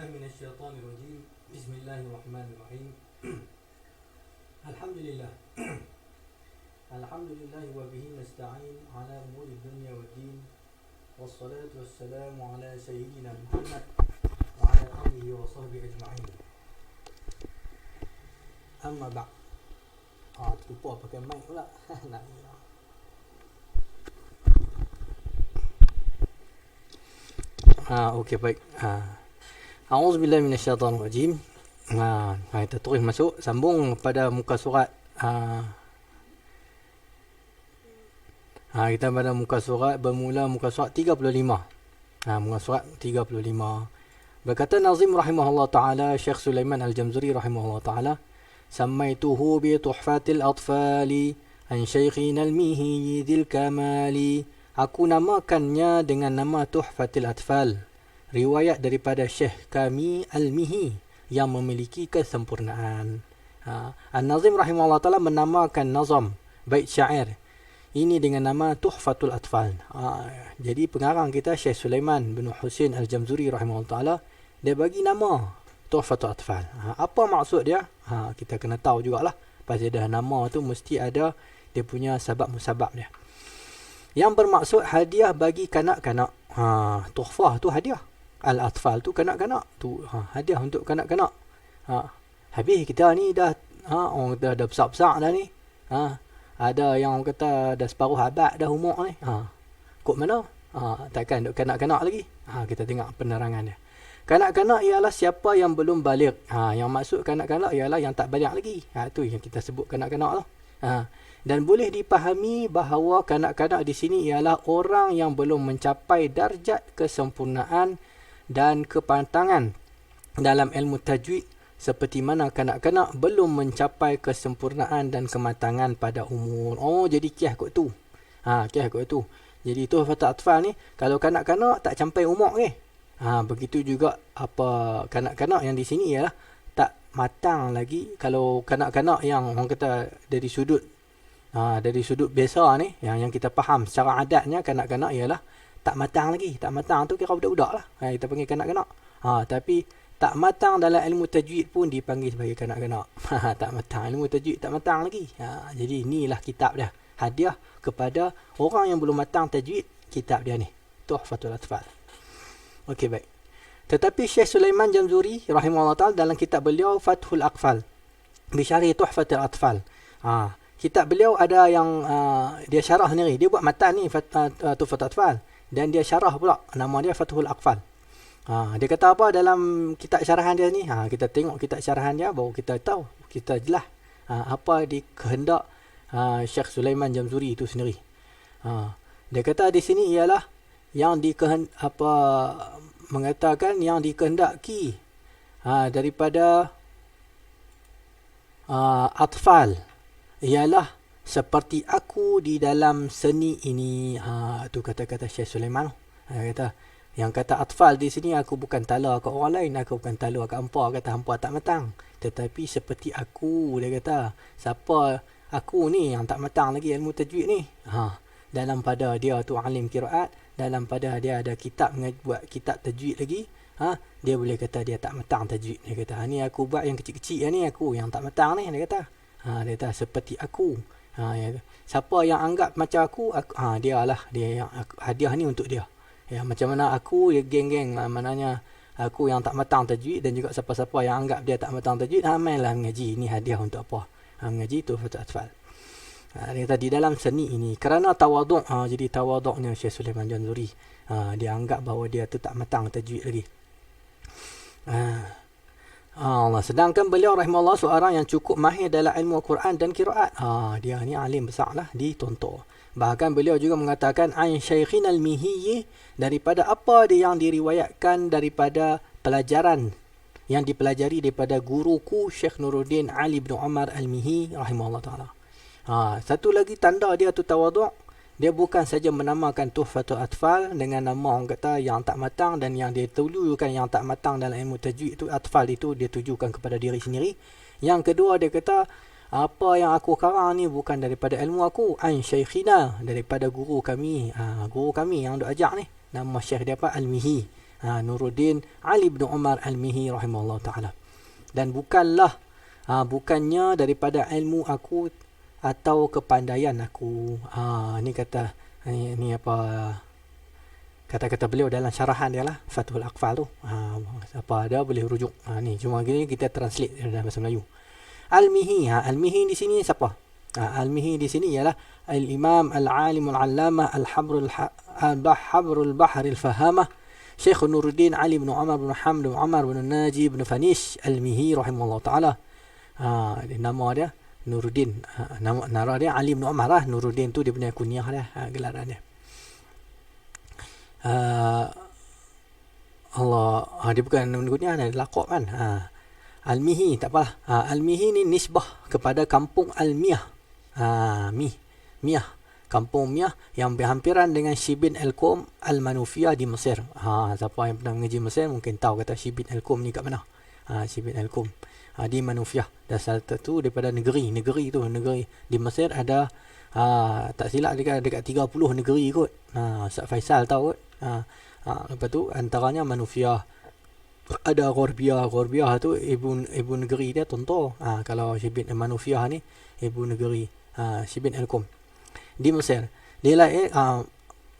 بالله من الشيطان الرجيم بسم الله الرحمن الرحيم الحمد لله الحمد لله وبه نستعين على أمور الدنيا والدين والصلاة والسلام على سيدنا محمد وعلى آله وصحبه أجمعين أما بعد terlupa pakai mic pula okey baik. A'udzubillahi minasyaitanir rajim. Kita terus masuk sambung pada muka surat. Kita pada muka surat bermula muka surat 35. Muka surat 35. Berkata Nazim rahimahullah taala, Syekh Sulaiman Al-Jamzuri rahimahullah taala, "Sammaituhu bi tuhfatil atfali an syaikhina al-mihi dzil kamali." Aku namakannya dengan nama Tuhfatil Atfal, riwayat daripada Syekh kami Al-Mihi yang memiliki kesempurnaan. An-Nazim rahimahullah ta'ala menamakan nazam bait syair ini dengan nama Tuhfatul Atfal. Jadi pengarang kita Syekh Sulaiman bin Husain Al-Jamzuri rahimahullah ta'ala, dia bagi nama Tuhfatul Atfal. Apa maksud dia? Kita kena tahu jugalah. Pasal dah nama tu mesti ada dia punya sebab-musabab dia. Yang bermaksud hadiah bagi kanak-kanak. Tuhfah tu hadiah. Al-Atfal tu kanak-kanak. Tu hadiah untuk kanak-kanak. Habis kita ni dah orang kata dah besar-besar dah ni. Ada yang orang kata dah separuh abad dah umur ni. Kok mana? Takkan untuk kanak-kanak lagi. Kita tengok penerangan dia. Kanak-kanak ialah siapa yang belum balik. Yang maksud kanak-kanak ialah yang tak balik lagi. Tu yang kita sebut kanak-kanak lah. Dan boleh dipahami bahawa kanak-kanak di sini ialah orang yang belum mencapai darjat kesempurnaan dan kepantangan dalam ilmu tajwid, seperti mana kanak-kanak belum mencapai kesempurnaan dan kematangan pada umur. Jadi kiah kot tu. Kiah kot tu. Jadi tu Tuhfatul Atfal ni kalau kanak-kanak tak sampai umur ke. Begitu juga apa kanak-kanak yang di sini ialah tak matang lagi. Kalau kanak-kanak yang orang kata dari sudut biasa ni, yang kita faham secara adatnya kanak-kanak ialah tak matang lagi. Tak matang tu kira budak-budak lah. Kita panggil kanak-kanak. Tapi tak matang dalam ilmu tajwid pun dipanggil sebagai kanak-kanak. Tak matang. Ilmu tajwid tak matang lagi. Jadi inilah kitab dia. Hadiah kepada orang yang belum matang tajwid, kitab dia ni. Tuhfatul Atfal. Okey, baik. Tetapi Syekh Sulaiman Jamzuri rahimahullah ta'ala dalam kitab beliau Fathul Aqfal bisyarih Tuhfatul Atfal. Kitab beliau ada yang dia syarah sendiri. Dia buat matan ni Tuhfatul Atfal dan dia syarah pula. Nama dia Fathul Aqfal. Dia kata apa dalam kitab syarahan dia ni? Kita tengok kitab syarahan dia baru kita tahu, kita jelas apa dikehendak Syekh Sulaiman Jamzuri itu sendiri. Dia kata di sini ialah yang mengatakan yang dikehendaki daripada atfal ialah seperti aku di dalam seni ini. Tu kata-kata Syekh Sulaiman. Yang kata atfal di sini, aku bukan tala kat orang lain, aku bukan tala kat hampa, kata hampa tak matang, tetapi seperti aku. Dia kata siapa aku ni yang tak matang lagi ilmu tajwid ni. Dalam pada dia tu alim qiraat, dalam pada dia ada kitab buat kitab tajwid lagi. Dia boleh kata dia tak matang tajwid. Dia kata ni aku buat yang kecil-kecil ni, aku yang tak matang ni. Dia kata dia kata seperti aku. Siapa yang anggap macam aku, dia lah dia yang hadiah ni untuk dia. Macam mana aku geng-geng maknanya aku yang tak matang tajwid, dan juga siapa-siapa yang anggap dia tak matang tajwid, mainlah mengaji. Ini hadiah untuk apa? Mengaji Tuhfatul Atfal. Dia kata di dalam seni ini kerana tawaduk. Jadi tawaduknya Syekh Sulaiman Jamzuri, dia anggap bahawa dia tu tak matang tajwid lagi. Sedangkan beliau rahimahullah seorang yang cukup mahir dalam ilmu Al-Quran dan qiraat. Dia ni alim besar lah, ditontor. Bahkan beliau juga mengatakan an syaikhin al-mihi, daripada apa dia yang diriwayatkan daripada pelajaran yang dipelajari daripada guruku Syekh Nuruddin Ali bin Umar Al-Mihi rahimahullah ta'ala. Satu lagi tanda dia tu tawaduk. Dia bukan saja menamakan Tuhfatul Atfal dengan nama orang kata yang tak matang, dan yang dia tujukan yang tak matang dalam ilmu tajwid itu, atfal itu dia tujukan kepada diri sendiri. Yang kedua dia kata apa yang aku karang ni bukan daripada ilmu aku, an syaikhina, daripada guru kami. Guru kami yang duk ajak ni, nama syekh dia apa? Al-Mihi. Nuruddin Ali bin Umar Al-Mihi rahimahullah ta'ala. Dan bukannya daripada ilmu aku atau kepandaian aku. Ni kata ni apa kata-kata beliau dalam syarahan dia lah, Fathul Aqfal tu. Apa ada boleh rujuk. Ni cuma gini kita translate dalam bahasa Melayu. Al-Mihi, Al-Mihi di sini siapa? Al-Mihi di sini ialah Al-Imam Al-Alim Al-Allamah Al-Habrul Bahr Al-Fahamah Syekh Nuruddin Ali bin Umar bin Hamd bin Umar bin Najib bin Fanish Al-Mihi rahimahullah ta'ala. Nama dia Nuruddin. Nama dia Ali bin Umar lah. Nuruddin tu dia punya kunyah dia, gelaran dia. Dia bukan kunyah, dia lakop kan. Al-Mihi tak apalah. Al-Mihi ni nisbah kepada kampung Al-Miyah. Miyah. Kampung Miyah yang berhampiran dengan Shibin Al-Qum Al-Manufiyah di Mesir. Siapa yang pernah mengaji Mesir mungkin tahu kata Shibin Al-Qum ni kat mana. Shibin Al-Qum di Manufiyah. Dan salah satu daripada negeri di Mesir ada tak silap dekat 30 negeri kot. Ustaz Faisal tahu kot. Lepas tu antaranya Manufiyah, ada Ghorbiyah tu ibu negeri dia Tonto. Kalau Shibin Manufiyah ni ibu negeri Shibin Al-Qum di Mesir. Dia lahir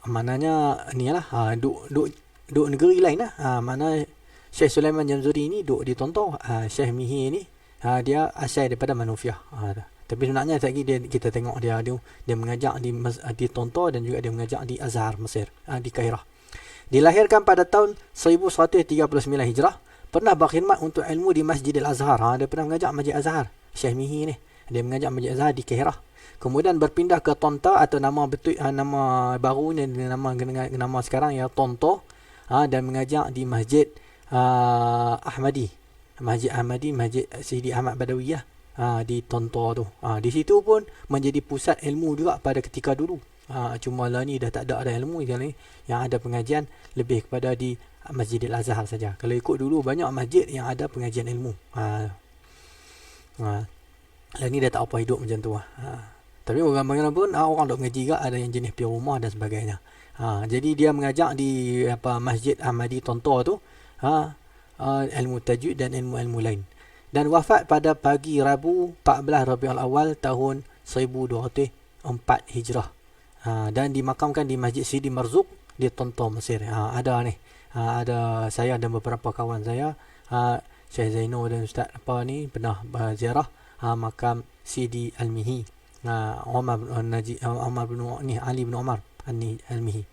maknanya ni lah duk negeri lain lah. Mana Syekh Sulaiman Jamzuri ni duk di Tonto. Syekh Mihi ni dia asal daripada Manufiyah. Tapi sebenarnya kita tengok dia mengajar di Tonto dan juga dia mengajar di Azhar Mesir, di Kairah. Dilahirkan pada tahun 1139 Hijrah. Pernah berkhidmat untuk ilmu di Masjid Al-Azhar. Dia pernah mengajar Masjid Azhar. Syekh Mihi ni dia mengajar Masjid Azhar di Kairah. Kemudian berpindah ke Tonta atau nama baru ni, nama sekarang ya Tonto, dan mengajar di Masjid Ahmadi, Masjid Sidi Ahmad Badawiyah di Tonto tu. Di situ pun menjadi pusat ilmu juga pada ketika dulu. Cuma lah ni dah tak ada ilmu yang ada pengajian lebih kepada di Masjid Al-Azhar saja. Kalau ikut dulu banyak masjid yang ada pengajian ilmu. Lah ni dah tak apa hidup macam tu. Tapi bagaimanapun orang dok mengaji juga, ada yang jenis pergi rumah dan sebagainya. Jadi dia mengajar di Masjid Ahmadi Tonto tu, ilmu tajwid dan ilmu lain. Dan wafat pada pagi Rabu 14 Rabiul Awal tahun 1204 Hijrah. Dan dimakamkan di Masjid Sidi Marzuq di Tonto Mesir. Ada ni. Ada saya dan beberapa kawan saya, Syekh Zaino dan Ustaz pernah ziarah makam Sidi Al-Mihi. Umar bin Ali bin Umar Al-Mihi.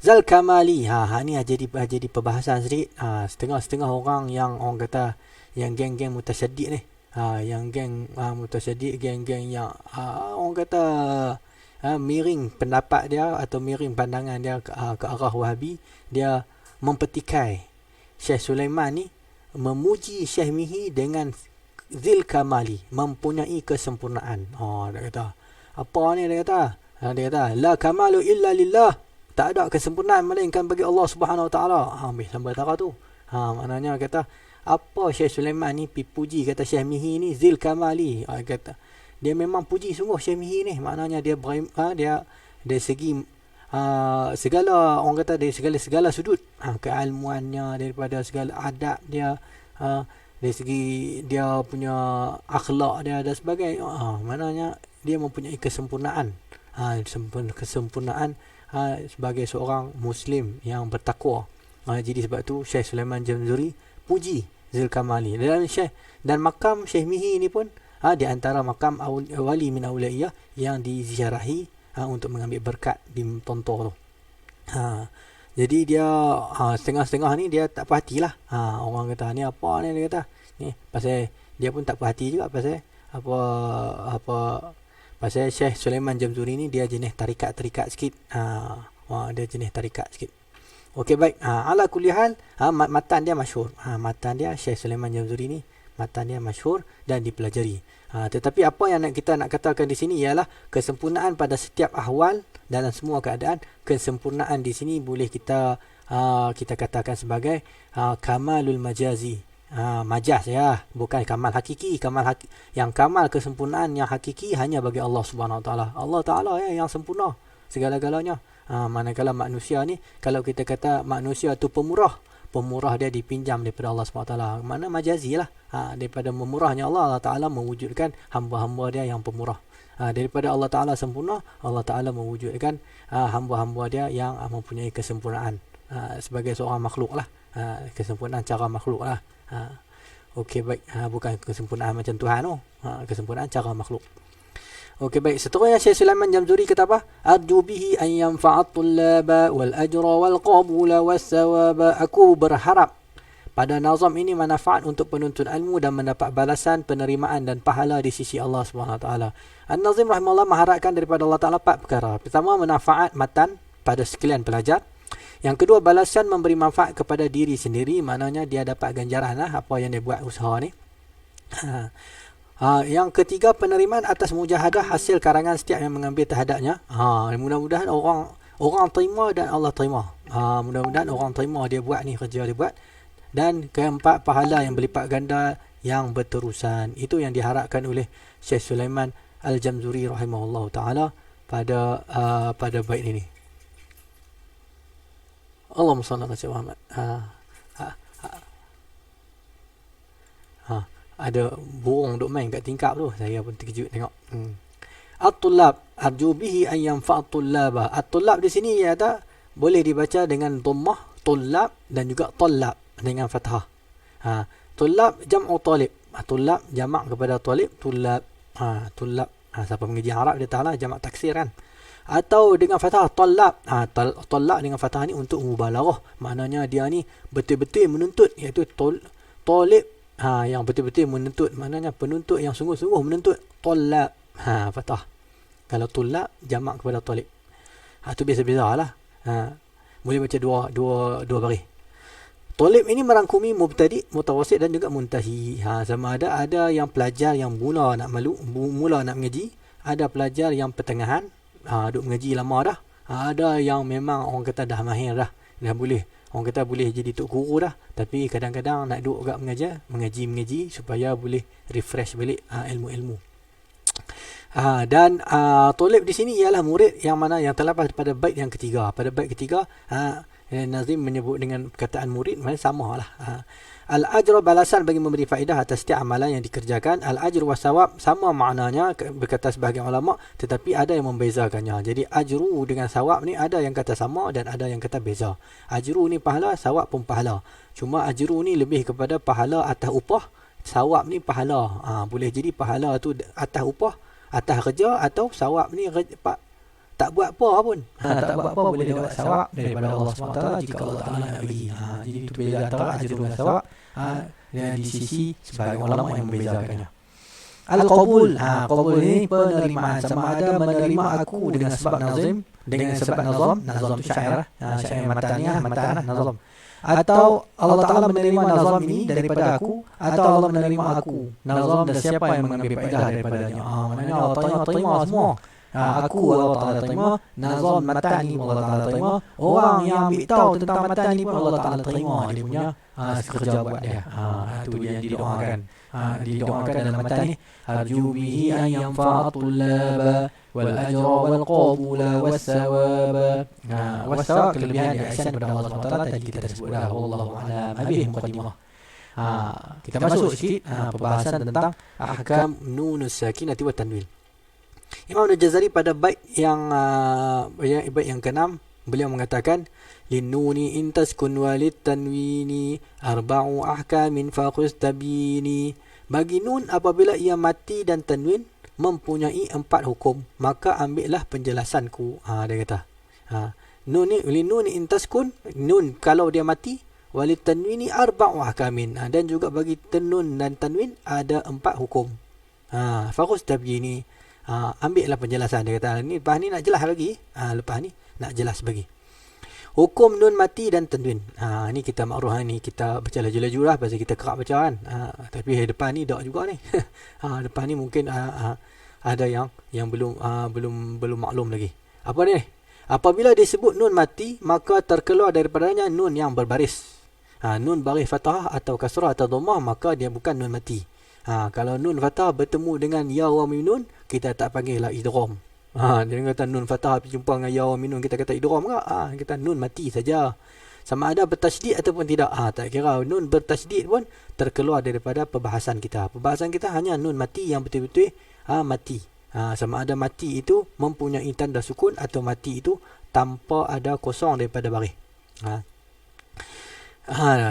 Zal Kamali. Ni jadi perbahasan sedikit. Setengah orang yang orang kata yang geng-geng mutasyaddiq ni. Yang geng mutasyaddiq, geng-geng yang orang kata miring pendapat dia atau miring pandangan dia ke arah Wahabi. Dia mempetikai Syekh Sulaiman ni memuji Syekh Mihi dengan Zil Kamali, mempunyai kesempurnaan. Dia kata apa ni, dia kata la kamalu illa lillah, tak ada kesempurnaan melainkan bagi Allah Subhanahu Wa Taala. Ambil sampai tara tu. Maknanya kata apa Syekh Sulaiman ni puji kata Syekh Mihi ni Zil Kamali. Kata dia memang puji sungguh Syekh Mihi ni. Maknanya dia dari segi segala orang kata dari segala sudut, keilmuannya, daripada segala adab dia, dari segi dia punya akhlak dia dan sebagainya. Maknanya dia mempunyai kesempurnaan. Kesempurnaan sebagai seorang Muslim yang bertakwa. Jadi sebab tu Syekh Sulaiman Jamzuri puji Zulkamali. Dan makam Syekh Mihi ni pun di antara makam wali min awliya yang diziarahi untuk mengambil berkat di Tonto tu. Jadi dia setengah-setengah ni dia tak puas hati lah. Orang kata ni apa ni, dia kata ni pasal dia pun tak puas hati juga pasal pasal Syekh Sulaiman Jamzuri ni dia jenis tarikat sikit. Dia jenis tarikat sikit. Okey, baik. Ala kulli hal, matan dia masyhur. Matan dia Syekh Sulaiman Jamzuri ni matan dia masyhur dan dipelajari. Tetapi apa yang kita nak katakan di sini ialah kesempurnaan pada setiap ahwal dalam semua keadaan. Kesempurnaan di sini boleh kita katakan sebagai kamalul majazi. Majaz ya, bukan kamal hakiki. Yang kamal kesempurnaan yang hakiki hanya bagi Allah Subhanahu Wa Taala. Allah Taala yang sempurna segala-galanya. Manakala manusia ni, kalau kita kata manusia tu pemurah, pemurah dia dipinjam daripada Allah SWT. Mana majazi lah. Daripada memurahnya Allah, Allah Ta'ala mewujudkan hamba-hamba dia yang pemurah. Daripada Allah Ta'ala sempurna, Allah Ta'ala mewujudkan hamba-hamba dia yang mempunyai kesempurnaan. Sebagai seorang makhluk lah. Kesempurnaan cara makhluk lah. Okey, baik. Bukan kesempurnaan macam Tuhan tu. Kesempurnaan cara makhluk. Okey, baik. Seterusnya Syekh Sulaiman Jamzuri kata apa? Arju bihi an yanfa'at tullaba wal ajra wal qabula was sawaba. Aku berharap pada nazam ini manfaat untuk penuntut ilmu dan mendapat balasan, penerimaan dan pahala di sisi Allah SWT. An-Nazim rahimahullah mengharapkan daripada Allah Ta'ala 4 perkara. Pertama, manfaat matan pada sekalian pelajar. Yang kedua, balasan memberi manfaat kepada diri sendiri. Maknanya dia dapat ganjaran lah apa yang dia buat usaha ni. Yang ketiga, penerimaan atas mujahadah hasil karangan setiap yang mengambil terhadapnya. Mudah-mudahan orang terima dan Allah terima. Mudah-mudahan orang terima dia buat ni, kerja dia buat. Dan keempat, pahala yang berlipat ganda yang berterusan. Itu yang diharapkan oleh Syekh Sulaiman Al-Jamzuri rahimahullah ta'ala pada bait ini. Allahumma salli ala Sayyidina Muhammad. Ada burung duk main kat tingkap tu. Saya pun terkejut tengok. At-tullab arju bihi an yanfa'at tullaba. At-tullab di sini ya tak boleh dibaca dengan dhammah, tullab dan juga tallab dengan fathah. Tullab jam'u talib. Tullab jamak kepada talib, tullab. Tullab. Siapa mengaji Arab dia tahulah jamak taksir kan. Atau dengan fathah tallab. Tallab dengan fathah ni untuk mubalaghah. Maknanya dia ni betul-betul menuntut, iaitu talib. Yang betul-betul menuntut, maknanya penuntut yang sungguh-sungguh menuntut. Tallab. Fathah. Kalau tullab jamak kepada talib. Tu biasa-biasalah. Boleh baca dua baris. Talib ini merangkumi mubtadi, mutawasid dan juga muntahi. Sama ada yang pelajar yang mula nak mengaji, ada pelajar yang pertengahan, duk mengaji lama dah. Ada yang memang orang kata dah mahir dah boleh. Orang kata boleh jadi tok guru dah, tapi kadang-kadang nak duk agak mengaji supaya boleh refresh balik ilmu-ilmu. Dan talib di sini ialah murid yang mana yang terlepas pada bait yang ketiga. Pada bait ketiga, Nazim menyebut dengan perkataan murid, maknanya sama lah. Al-ajru balasan bagi memberi faedah atas setiap amalan yang dikerjakan. Al-ajru wasawab sama maknanya berkata sebahagian ulama, tetapi ada yang membezakannya. Jadi ajru dengan sawab ni ada yang kata sama dan ada yang kata beza. Ajru ni pahala, sawab pun pahala. Cuma ajru ni lebih kepada pahala atas upah, sawab ni pahala. Boleh jadi pahala tu atas upah, atas kerja, atau sawab ni tak buat apa pun. Tak buat apa boleh dapat sawab daripada Allah SWT jika Allah Ta'ala nak bagi. Jadi itu beza antara ajru dan sawab. Di sisi sebahagian ulama yang membezakannya. Al-qabul. Qabul ini penerimaan. Sama ada menerima aku dengan sebab nazim, dengan sebab nazam. Nazam tu syair. Syair mataniyah, nazam. Atau Allah Ta'ala menerima nazam ini daripada aku, atau Allah menerima aku nazam dan siapa yang mengambil faedah daripadanya. Maknanya Allah Ta'ala terima semua. Aku Allah Ta'ala terima, nazam matani Allah Ta'ala terima, orang yang ambil tahu tentang matani pun Allah Ta'ala terima dia punya kerja buat dia. Itu yang didoakan. Didoakan dalam matani, arju bihi an yanfa'atul laba wal ajra wal qabula was sawaba. Wasawab kelebihan dan ihsan kepada Allah SWT tadi kita sebut dah. Wallahu a'lam. Habis mukadimah. Kita masuk sikit perbahasan tentang ahkam nunus sakinati wa tanwin. Imam Al-Jazari pada bait yang ke-6 beliau mengatakan linnuni intaskun walid tanwini arba'u ahkamin faqus tabini. Bagi nun apabila ia mati dan tanwin mempunyai 4 hukum, maka ambillah penjelasanku. Dia kata nun ni linnuni intaskun, nun kalau dia mati, walid tanwini arba'u ahkamin, dan juga bagi tenun dan tanwin ada 4 hukum. Faqus tabini, ambillah penjelasan. Dia kata lepas ni nak jelas lagi. Lepas ni nak jelas bagi hukum nun mati dan tanwin. Ni kita makruh ni kita baca laju-laju lah pasal kita kerap baca kan. Tapi depan ni dak juga ni. Depan ni mungkin ada yang belum maklum lagi. Apa ni? Apabila disebut nun mati, maka terkeluar daripadanya nun yang berbaris. Nun baris fathah atau kasrah atau dhammah, maka dia bukan nun mati. Kalau nun fathah bertemu dengan ya wa mim nun, kita tak panggil lah idgham. Dia kata nun fathah berjumpa dengan ya minun, kita kata idgham ke? Kita nun mati saja. Sama ada bertasydid ataupun tidak. Tak kira nun bertasydid pun terkeluar daripada perbahasan kita. Perbahasan kita hanya nun mati yang betul-betul mati. Sama ada mati itu mempunyai tanda sukun atau mati itu tanpa ada kosong daripada baris.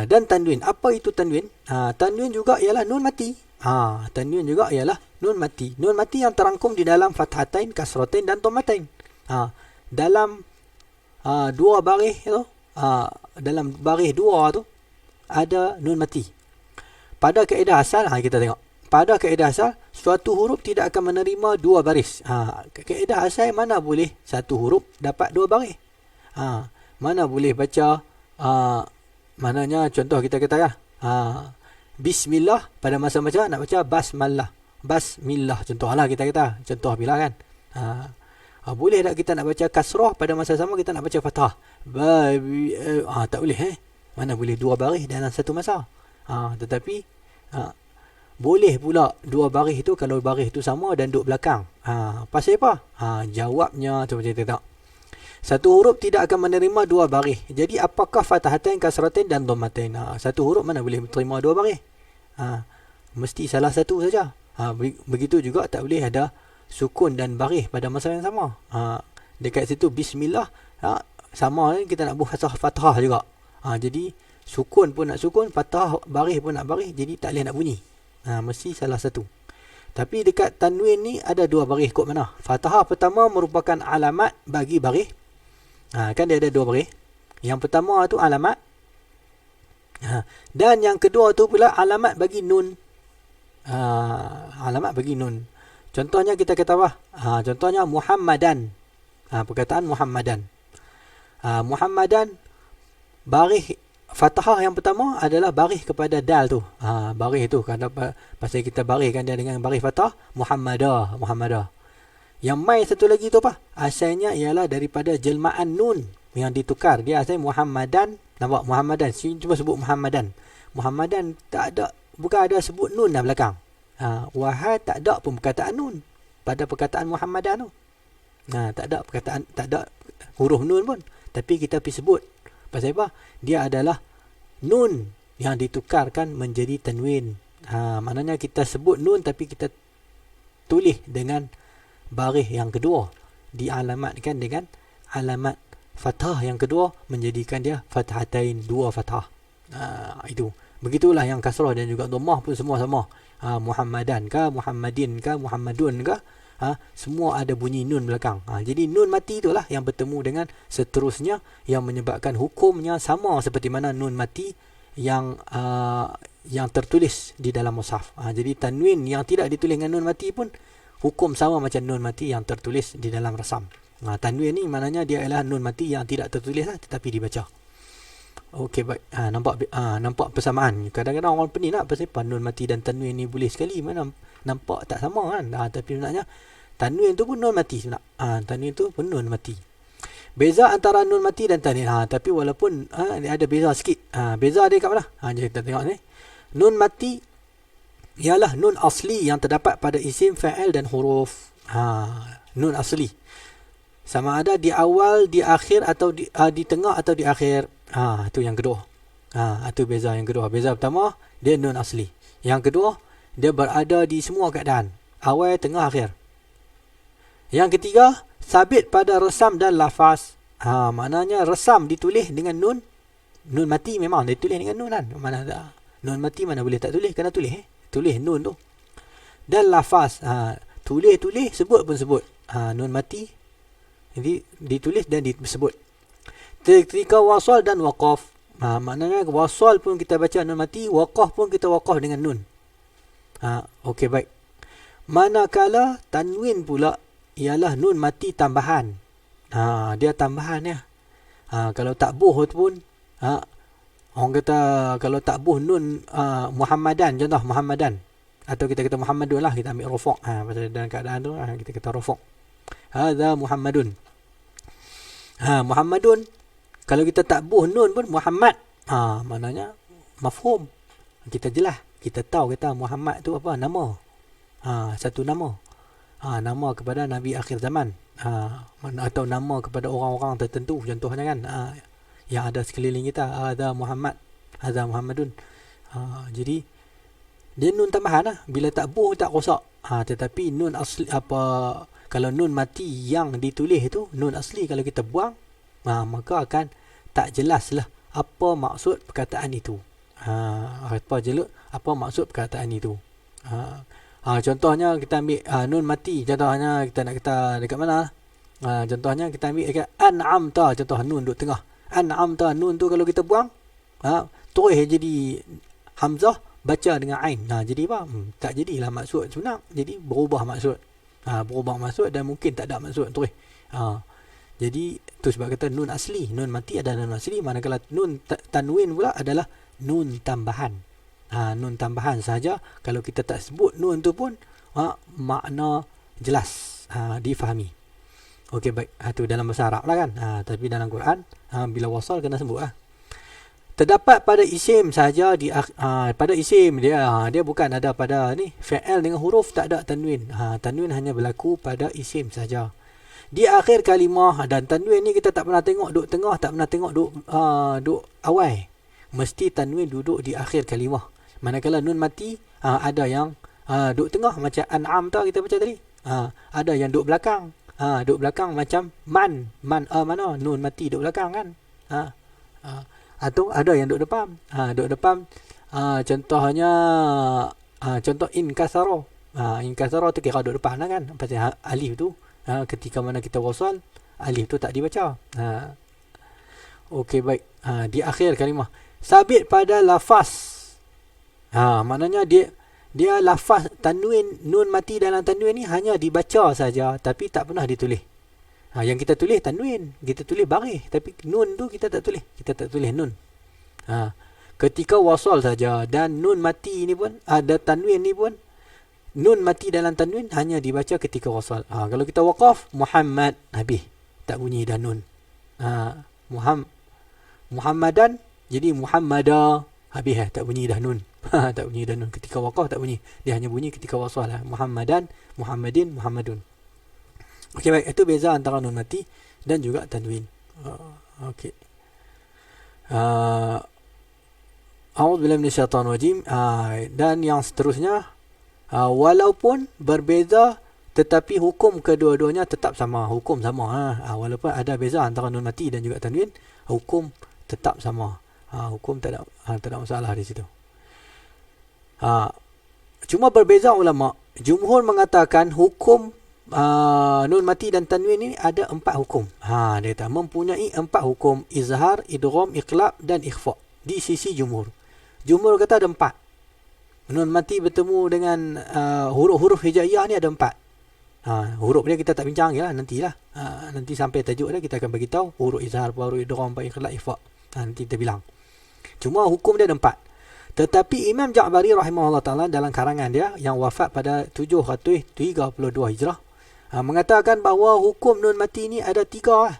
Dan tanwin. Apa itu tanwin? Tanwin juga ialah nun mati. Tanwin juga ialah nun mati. Nun mati yang terangkum di dalam fathatain, kasratain dan dhammatain. Dalam dua baris itu, dalam baris dua tu ada nun mati. Pada kaedah asal, kita tengok. Pada kaedah asal, suatu huruf tidak akan menerima dua baris. Kaedah asal mana boleh satu huruf dapat dua baris? Mana boleh baca, maknanya contoh kita kata ya, Bismillah, pada masa baca nak baca basmalah. Basmillah contohlah kita kata. Contoh bila kan. Boleh tak kita nak baca kasrah pada masa sama kita nak baca fathah? Tak boleh Mana boleh dua baris dalam satu masa. Tetapi boleh pula dua baris itu kalau baris itu sama dan duduk belakang. Pasal apa? Jawabnya tu macam tak. Satu huruf tidak akan menerima dua baris. Jadi apakah fathatain, kasratain dan dhammatain? Satu huruf mana boleh terima dua baris? Mesti salah satu saja. Begitu juga tak boleh ada sukun dan baris pada masa yang sama. Dekat situ bismillah, sama kita nak buat fathah juga. Jadi sukun pun nak sukun, fathah baris pun nak baris, jadi tak boleh nak bunyi. Mesti salah satu. Tapi dekat tanwin ni ada dua baris kot mana? Fathah pertama merupakan alamat bagi baris. Kan dia ada dua baris. Yang pertama tu alamat. Dan yang kedua tu pula alamat bagi nun. Alamat bagi nun. Contohnya kita kata apa? Contohnya Muhammadan. Perkataan Muhammadan. Muhammadan, baris fathah yang pertama adalah baris kepada dal tu. Baris tu kerana pasal kita bariskan dia dengan baris fathah Muhammadah. Yang mai satu lagi tu apa? Asalnya ialah daripada jelmaan nun yang ditukar. Dia asal Muhammadan. Nampak? Muhammadan. Cuma sebut Muhammadan. Muhammadan tak ada, bukan ada sebut nun dah belakang. Wahai tak ada pun perkataan nun pada perkataan Muhammadan tu. Tak ada perkataan, tak ada huruf nun pun. Tapi kita pergi sebut. Pasal apa? Dia adalah nun yang ditukarkan menjadi tanwin. Maknanya kita sebut nun tapi kita tulis dengan baris yang kedua. Dialamatkan dengan alamat fathah yang kedua, menjadikan dia fathatain, dua fathah. Itu. Begitulah yang kasrah dan juga dhammah pun semua sama. Muhammadan ke, Muhammadin ke, Muhammadun ke, semua ada bunyi nun belakang. Jadi nun mati itulah yang bertemu dengan seterusnya yang menyebabkan hukumnya sama seperti mana nun mati yang tertulis di dalam mushaf. Jadi tanwin yang tidak ditulis dengan nun mati pun hukum sama macam nun mati yang tertulis di dalam rasam. Tanwin ni maknanya dia adalah nun mati yang tidak tertulis tetapi dibaca. Okey, baik. Nampak persamaan. Kadang-kadang orang pening nak pasal nun mati dan tanwin ni boleh sekali. Mana nampak tak sama kan? Tapi sebenarnya tanwin tu pun nun mati sebenarnya. Tanwin tu pun nun mati. Beza antara nun mati dan tanwin. Tapi walaupun ada beza sikit. Beza dia kat mana? Jadi kita tengok ni. Nun mati ialah nun asli yang terdapat pada isim, fa'il dan huruf. Nun asli. Sama ada di awal, di akhir atau di tengah atau di akhir. Itu yang kedua. Itu beza yang kedua. Beza pertama, dia nun asli. Yang kedua, dia berada di semua keadaan. Awal, tengah, akhir. Yang ketiga, sabit pada resam dan lafaz. Maknanya resam ditulis dengan nun. Nun mati memang ditulis dengan nun kan. Mana tak? Nun mati mana boleh tak tulis? Kena tulis. Tulis nun tu. Dan lafaz. Tulis, sebut pun sebut. Nun mati. Jadi ditulis dan disebut. Ketika wasal dan waqaf. Maknanya wasal pun kita baca nun mati. Waqaf pun kita waqaf dengan nun. Okey, baik. Manakala tanwin pula ialah nun mati tambahan. Dia tambahan ya. Kalau tak buh tu pun orang kata kalau tak buh nun Muhammadan, contoh Muhammadan, atau kita kata Muhammadun lah, kita ambil rafa'. Pasal dalam keadaan tu kita kata rafa'. Hadza Muhammadun. Muhammadun, kalau kita tak buh nun pun Muhammad. Maknanya mafhum. Kita jelas, kita tahu kata Muhammad tu apa? Nama. Satu nama. Nama kepada Nabi akhir zaman. Atau nama kepada orang-orang tertentu contohnya kan, yang ada sekeliling kita, ada Muhammad, ada Muhammadun. Jadi dia nun tambahan lah, bila tak buh tak rosak. Tetapi nun asli kalau nun mati yang ditulis itu nun asli, kalau kita buang, maka akan tak jelas lah apa maksud perkataan itu. Apa maksud perkataan itu. Contohnya kita ambil nun mati, contohnya kita nak kata dekat mana? Contohnya kita ambil dekat an'amta, contoh nun duduk tengah. An'amta, nun tu kalau kita buang, terus jadi hamzah baca dengan ain. Jadi apa? Tak jadilah maksud sebenar. Jadi berubah maksud. Berubah maksud dan mungkin tak ada maksud terus. Jadi tu sebab kata nun asli, nun mati ada nun asli, manakala nun tanwin pula adalah nun tambahan. Nun tambahan saja, kalau kita tak sebut nun tu pun makna jelas difahami. Okey, baik. Tu dalam bahasa Arab lah kan. Tapi dalam Quran bila wasal kena sebut terdapat pada isim saja pada isim dia bukan ada pada ni fi'il dengan huruf, tak ada tanwin. Tanwin hanya berlaku pada isim saja. Di akhir kalimah, dan tanwin ni kita tak pernah tengok duduk tengah, tak pernah tengok duduk awal. Mesti tanwin duduk di akhir kalimah. Manakala nun mati ada yang duduk tengah macam an'am tu kita baca tadi. Ada yang duduk belakang. Duduk belakang macam man mana nun mati duduk belakang kan. Atau ada yang duduk depan. Duduk depan contohnya contoh inkasaro. Inkasaro tu kira duduk depan lah kan. Pasal alif tu ketika mana kita wasal, alif tu tak dibaca. Okey, baik. Di akhir kalimah sabit pada lafaz. Maknanya dia lafaz tanwin, nun mati dalam tanwin ni hanya dibaca saja, tapi tak pernah ditulis. Yang kita tulis tanwin, kita tulis baris, tapi nun tu kita tak tulis nun. Ketika wasal saja, dan nun mati ni pun ada tanwin ni pun, nun mati dalam tanwin hanya dibaca ketika wasal. Kalau kita waqaf Muhammad, habis, tak bunyi dah nun. Muhammadan jadi Muhammada, habis tak bunyi dah nun. Tak bunyi dah nun ketika waqaf, tak bunyi. Dia hanya bunyi ketika wasal. Muhammadan, Muhammadin, Muhammadun. Okey, baik. Itu beza antara nun mati dan juga tanwin. Okey. A'udzubillahi minasyaitanir rajim. Dan yang seterusnya, walaupun berbeza tetapi hukum kedua-duanya tetap sama. Hukum sama. Walaupun ada beza antara nun mati dan juga tanwin, hukum tetap sama. Hukum tak ada masalah di situ. Cuma berbeza ulama. Jumhur mengatakan hukum nun mati dan tanwin ini ada 4 hukum. Dia kata mempunyai 4 hukum: izhar, idgham, iqlab dan ikhfa. Di sisi jumhur. Jumhur kata ada 4. Nun mati bertemu dengan huruf-huruf hijaiyah ni ada 4. Huruf dia kita tak bincang lah, nantilah. Nanti sampai tajuk dia kita akan bagi tahu huruf izhar, huruf idgham, iqlab, ikhfa. Nanti kita bilang. Cuma hukum dia ada 4. Tetapi Imam Ja'bari rahimahullah ta'ala dalam karangan dia yang wafat pada 732 Hijrah mengatakan bahawa hukum nun mati ni ada 3.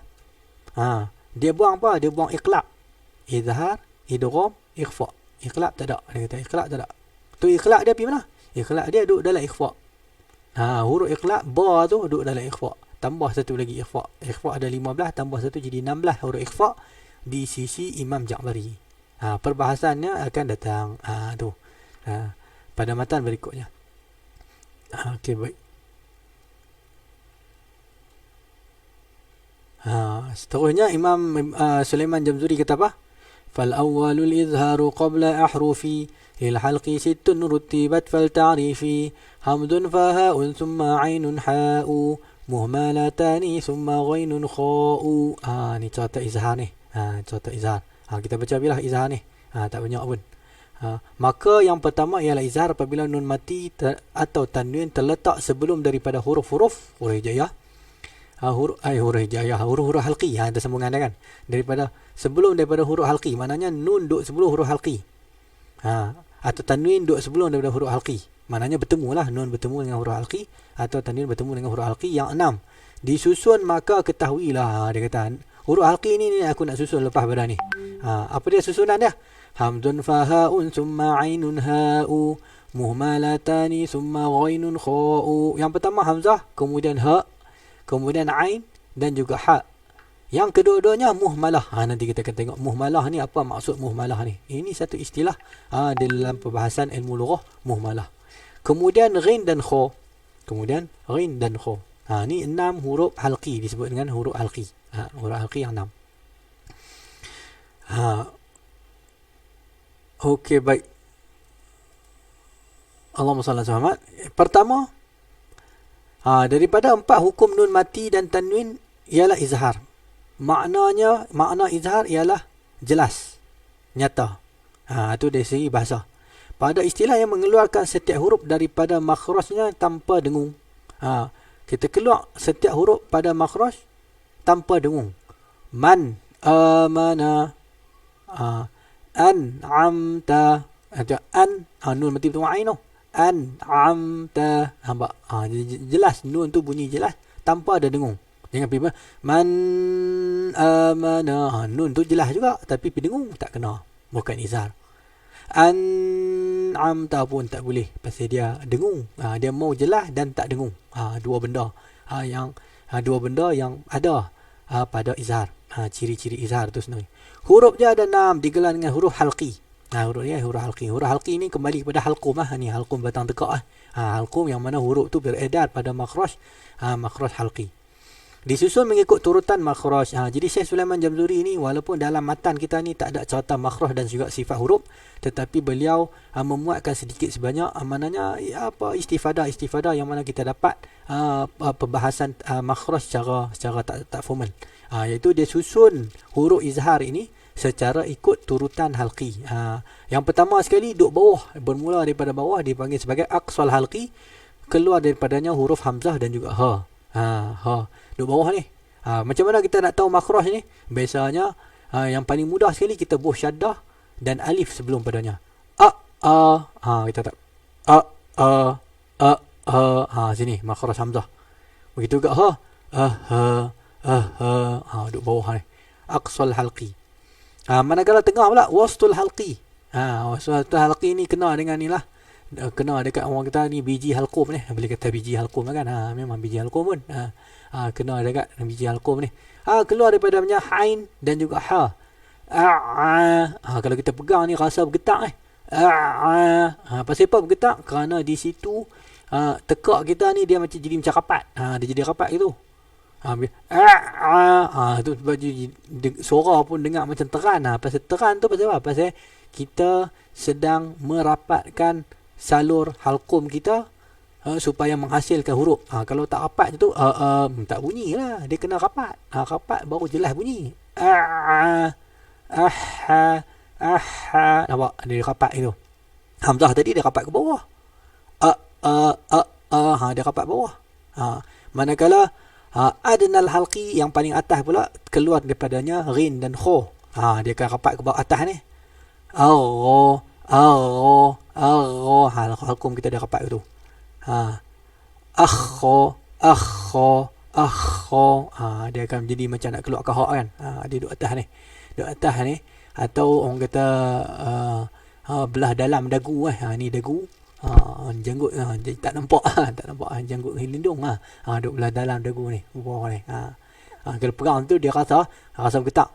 Dia buang apa? Dia buang iqlab, izhar, idgham, ikhfa. Iqlab tak ada. Dia kata iqlab tak ada. Tu iqlab dia pergi mana? Iqlab dia duduk dalam ikhfa. Huruf iqlab ba tu duduk dalam ikhfa. Tambah satu lagi ikhfa. Ikhfa ada 15, tambah satu jadi 16 huruf ikhfa di sisi Imam Ja'bari. Perbahasannya akan datang pada matan berikutnya. Okey, baik. Seterusnya Imam Sulaiman Jamzuri kata apa? Fal awwalul izharu qabla ahrufi lil halqi sittun rutibat fal ta'rifi hamdun faha'un thumma 'ainun ha'u muhmalatani thumma ghainun kha'u. Ni contoh izhar ni. Contoh izhar. Kita baca bilah izhar ni. Tak banyak pun. Maka yang pertama ialah izhar apabila nun mati atau tanwin terletak sebelum daripada huruf-huruf hijaiyah. Huruf-huruf halqi. Ada sambungan dia kan. Sebelum daripada huruf halqi. Maknanya nun duduk sebelum huruf halqi. Atau tanwin duduk sebelum daripada huruf halqi. Maknanya bertemu lah. Nun bertemu dengan huruf halqi. Atau tanwin bertemu dengan huruf halqi yang 6. Disusun maka ketahuilah. Dia kata huruf halqi ni aku nak susun lepas pada ni. Apa dia susunan dia? Hamdun faha'un summa 'ainun ha'u muhmalatani summa ghainun kha'u. Yang pertama hamzah, kemudian ha, kemudian ain dan juga ha. Yang kedua-duanya muhmalah. Nanti kita akan tengok muhmalah ni apa maksud muhmalah ni. Ini satu istilah di dalam perbahasan ilmu lughah, muhmalah. Kemudian ghin dan kha. Kemudian ghin dan kha. Ni 6 huruf halqi, disebut dengan huruf halqi. Huruf halqi yang 6. Okey, baik. Allahumma salli ala Muhammad. Pertama, daripada 4 hukum nun mati dan tanwin ialah izhar. Makna izhar ialah jelas, nyata. Itu dari segi bahasa. Pada istilah yang mengeluarkan setiap huruf daripada makhrajnya tanpa dengung. Kita keluar setiap huruf pada makhraj tanpa dengung. Man amana, an'amta, nun mati bertemu ain tu. An'amta, nampak? Jelas, nun tu bunyi jelas tanpa ada dengung. Jangan pergi man amana, nun tu jelas juga tapi dengung tak kena, bukan izhar. An'amta pun tak boleh pasal dia dengung. Dia mau jelas dan tak dengung. Dua benda yang ada pada izhar. Ciri-ciri izhar tu sebenarnya. Huruf dia ada 6, digelar dengan huruf halqi. Huruf dia huruf halqi. Huruf halqi ni kembali kepada halqum. Ni halqum batang tekak. Halqum yang mana huruf tu beredar pada makhraj, makhraj halqi. Disusun mengikut turutan makhraj. Jadi Syekh Sulaiman Jamzuri ni walaupun dalam matan kita ni tak ada cerita makhraj dan juga sifat huruf, tetapi beliau memuatkan sedikit sebanyak maknanya istifadah yang mana kita dapat perbahasan makhraj secara tak formal. Iaitu dia susun huruf izhar ini secara ikut turutan halqi. Yang pertama sekali duduk bawah, bermula daripada bawah dipanggil sebagai aqsal halqi, keluar daripadanya huruf hamzah dan juga ha. Duduk bawah ni. Macam mana kita nak tahu makhraj ni? Biasanya yang paling mudah sekali kita buh syaddah dan alif sebelum padanya. Kita tak sini makhraj hamzah. Begitu juga duduk bawah ni. Aqsal halqi. Manakala tengah pula wastul halqi. Wastul halqi ni kena dengan ni lah. Kena dekat orang kita ni biji halqum ni. Boleh kata biji halqum kan. Memang biji halqum pun. Kena dekat biji halqum ni. Keluar daripada ain dan juga ha. Kalau kita pegang ni rasa bergetak pasal apa bergetak? Kerana di situ tekak kita ni dia jadi macam rapat. Dia jadi rapat gitu. Tu suara pun dengar macam teran. Pasal teran tu pasal apa? Pasal kita sedang merapatkan salur halqum kita supaya menghasilkan huruf. Kalau tak rapat tu tak bunyi lah. Dia kena rapat. Rapat baru jelas bunyi. Nampak? Dia rapat itu. Hamzah tadi dia rapat ke bawah. Dia rapat bawah. Manakala adnal halqi yang paling atas pula keluar daripadanya ghin dan kha. Dia akan rapat ke bawah atas ni. Halqum kita dah rapat tu. Akho. Dia akan jadi macam nak keluar ke ha kan. Dia duduk atas ni. Duduk atas ni. Atau orang kata belah dalam dagu. Ni dagu. Janggut tak nampak. Tak nampak janggut lindung. Duduk belah dalam dagu ni. Bawah ni. Kalau pegang tu dia rasa bergetak.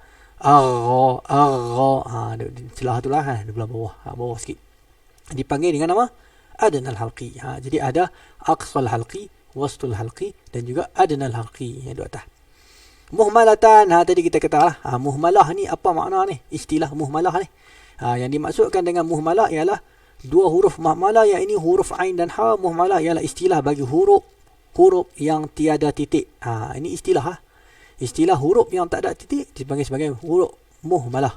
Celah tu lah. Di belah bawah. Bawah sikit. Dipanggil dengan nama adnal halqi. Jadi ada aqsal halqi, wastul halqi dan juga adnal halqi yang di atas. Muhmalatan. Tadi kita kata lah. Muhmalah ni apa makna ni? Istilah muhmalah ni. Yang dimaksudkan dengan muhmalah ialah dua huruf muhmalah, yang ini huruf ain dan ha. Muhmalah ialah istilah bagi huruf yang tiada titik. Ini istilah. Istilah huruf yang tak ada titik dipanggil sebagai huruf muhmalah.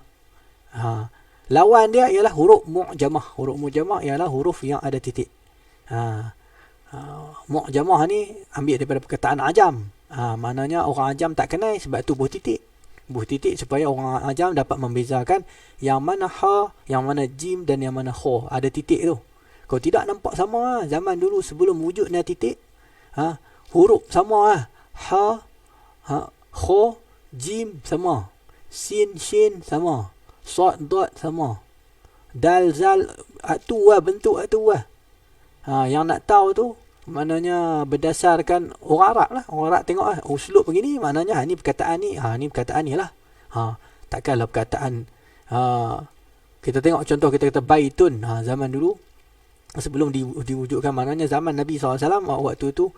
Lawan dia ialah huruf mu'jamah. Huruf mu'jamah ialah huruf yang ada titik. Mu'jamah ni ambil daripada perkataan ajam. Maknanya orang ajam tak kenal sebab tu buh titik. Buh titik supaya orang ajam dapat membezakan yang mana ha, yang mana jim dan yang mana kha. Ada titik tu. Kalau tidak nampak sama. Zaman dulu sebelum wujudnya titik, huruf sama. Ha, kha, jim sama. Sin, shin sama. Sod, dot sama. Dal, zal, bentuk tu. Yang nak tahu tu Maknanya berdasarkan orang Arab lah. Orang Arab tengok uslub begini, maknanya ni perkataan ni, ni perkataan ni lah. Takkanlah perkataan kita tengok contoh, kita kata baitun, zaman dulu sebelum diwujudkan, maknanya zaman Nabi SAW waktu tu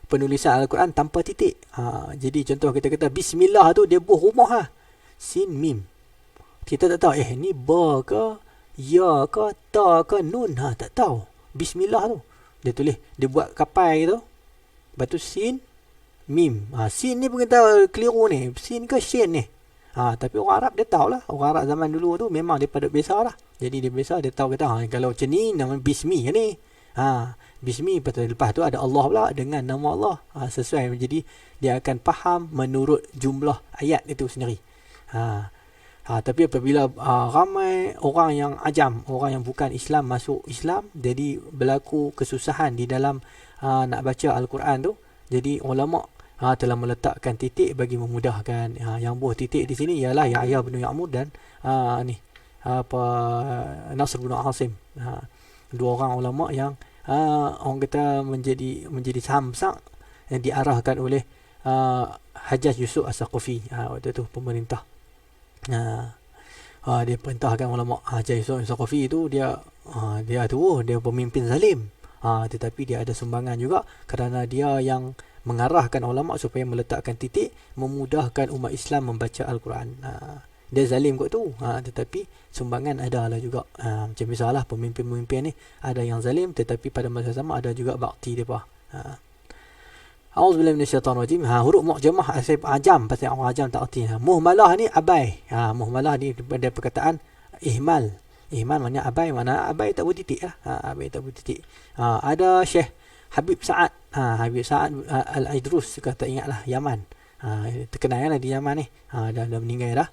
penulisan Al-Quran tanpa titik. Jadi contoh kita kata bismillah tu dia buh rumah sin mim. Kita tak tahu ni ba ke ya ke ta ke nun, tak tahu. Bismillah tu dia tulis, dia buat kapai tu, lepas tu sin mim. Sin ni pun kita keliru ni, sin ke shin ni. Tapi orang Arab dia tahulah. Orang Arab zaman dulu tu memang dia pada biasa lah. Jadi dia biasa, dia tahu kata kalau macam ni nama bismi ni. Bismi, lepas tu ada Allah pula dengan nama Allah. Sesuai, jadi dia akan faham menurut jumlah ayat itu sendiri. Tapi apabila ramai orang yang ajam, orang yang bukan Islam masuk Islam, jadi berlaku kesusahan di dalam nak baca Al-Quran tu. Jadi ulama telah meletakkan titik bagi memudahkan. Yang buah titik di sini ialah Yahya bin Ya'mur dan Nasr bin Asim. Dua orang ulama yang orang kata menjadi samsak yang diarahkan oleh Hajjaj Yusuf As-Saqafi waktu tu pemerintah. Dia perintahkan ulama. Hajjaj Yusuf As-Saqafi itu dia pemimpin zalim. Tetapi dia ada sumbangan juga kerana dia yang mengarahkan ulama supaya meletakkan titik, memudahkan umat Islam membaca Al-Quran. Dia zalim kot tu, tetapi sumbangan ada lah juga. Macam misalnya pemimpin-pemimpin ni ada yang zalim, tetapi pada masa sama ada juga bakti depa. A'udzubillahi minasyaitanirrajim. Huruf mu'jamah ajam, pasal orang ajam tak erti. Muhmalah ni abai. Muhmalah ni daripada perkataan ihmal. Ihmal maknanya abai, mana abai tak bertitik lah. Abai tak bertitik. Ada Syekh Habib Sa'ad. Habib Sa'ad Al-Idrus, kata ingatlah, Yaman. Terkenal lah di Yaman ni. Dah meninggal dah.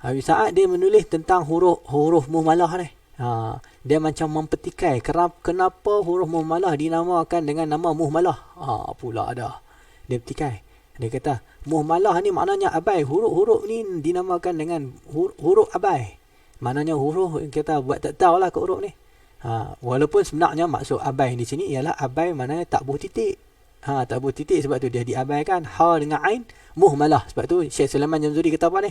Habib Sa'ad dia menulis tentang huruf muhmalah ni. Dia macam mempetikai kenapa huruf muhmalah dinamakan dengan nama muhmalah. Pula ada. Dia petikai. Dia kata muhmalah ni maknanya abai. Huruf-huruf ni dinamakan dengan huruf abai. Maknanya huruf kita buat tak tahulah ke huruf ni. Walaupun sebenarnya maksud abai di sini ialah abai maknanya tak buh titik. Tak buh titik, sebab tu dia diabaikan. Ha dengan ain muhmalah. Sebab tu Syekh Sulaiman Jamzuri kata apa ni?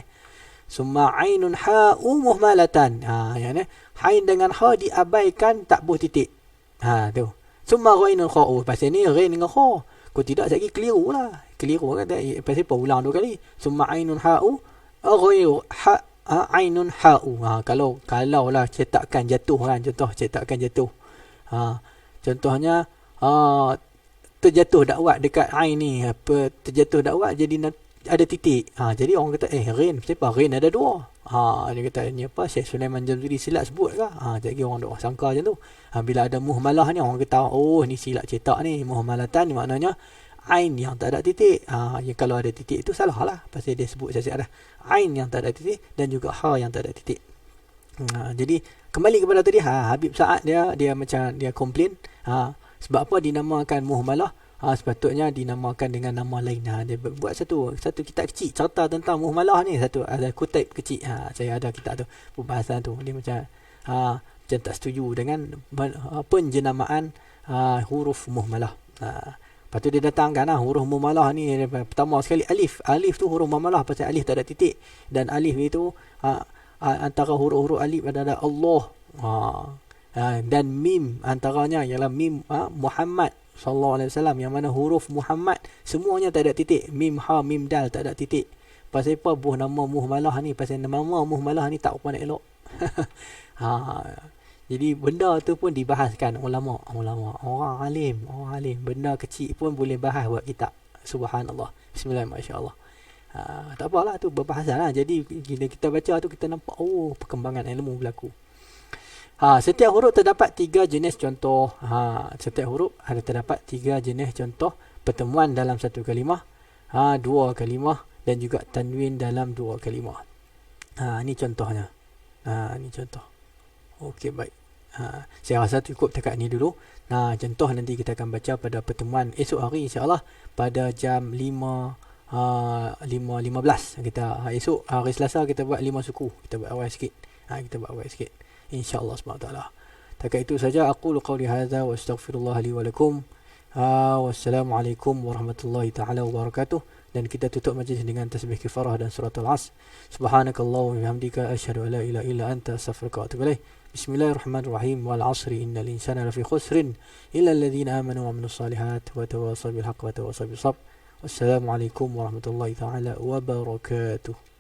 Summa ainun ha'u muhmalatan. Yang ni ain dengan ha diabaikan, tak buh titik. Tu. Summa ghainun kha'u. Pasal ni ghain dengan kha. Kau tidak lagi keliru lah. Keliru kan? Pasal apa ulang dua kali? Summa ainun ha'u ghairu ainun ha'u. Kalau lah cetakan jatuh kan, contoh cetakan jatuh. Contohnya terjatuh dakwat dekat ain ni, terjatuh dakwat jadi ada titik. Jadi orang kata rain, siapa rain ada dua. Dia kata ni apa, Syekh Sulaiman Jamzuri silap sebut ke? Jadi orang duk sangka macam tu. Bila ada muhmalah ni, orang kata ni silap cetak ni. Muhmalatan ni maknanya ain yang tak ada titik. Kalau ada titik itu salah lah, pasal dia sebut siap-siap dah. Ain yang tak ada titik dan juga ha yang tak ada titik. Jadi kembali kepada tadi, Habib Sa'ad dia macam dia komplain. Sebab apa dinamakan muhmalah? Sepatutnya dinamakan dengan nama lain. Dia buat satu kitab kecil cerita tentang muhmalah ni. Satu ada kutip kecil. Saya ada kitab tu, pembahasan tu. Dia macam tak setuju dengan penjenamaan huruf muhmalah. Lepas tu dia datangkan huruf muhmalah ni. Pertama sekali alif. Alif tu huruf muhmalah pasal alif tak ada titik. Dan alif itu antara huruf-huruf alif adalah Allah. Dan mim antaranya ialah mim Muhammad sallallahu alaihi wasallam, yang mana huruf Muhammad semuanya tak ada titik. Mim ha mim dal tak ada titik. Pasal apa buh nama muhmalah ni? Pasal nama muhmalah ni tak apa nak elok. Jadi benda tu pun dibahaskan ulama, orang alim. Benda kecil pun boleh bahas buat kitab. Subhanallah. Bismillah, masya-Allah. Tak apalah, tu berbahasan lah. Jadi bila kita baca tu kita nampak perkembangan ilmu berlaku. Setiap huruf terdapat 3 jenis contoh. Setiap huruf ada terdapat 3 jenis contoh pertemuan dalam satu kalimah, 2 kalimah dan juga tanwin dalam 2 kalimah. Ini contohnya. Ini contoh. Okey, baik. Saya rasa cukup dekat ni dulu. Contoh nanti kita akan baca pada pertemuan esok hari insya-Allah pada jam 5:15. Kita esok hari Selasa kita buat 5 suku. Kita buat awal sikit. InsyaAllah SWT. Takat itu saja, aqulu qawli hadza wa astaghfirullah li wa lakum. Wassalamualaikum warahmatullahi taala wabarakatuh. Dan kita tutup majlis dengan tasbih kifarah dan surat al-Asr. Subhanakallahumma wa bihamdika asyhadu an la ilaha illa anta astaghfiruka wa atubu ilaik. Bismillahirrahmanirrahim. Wal 'asri innal insana lafi khusrin illa alladhina amanu wa 'amilus solihat wa tawassaw bil haqqi wa tawassaw bis sabr. Wassalamualaikum warahmatullahi taala wabarakatuh.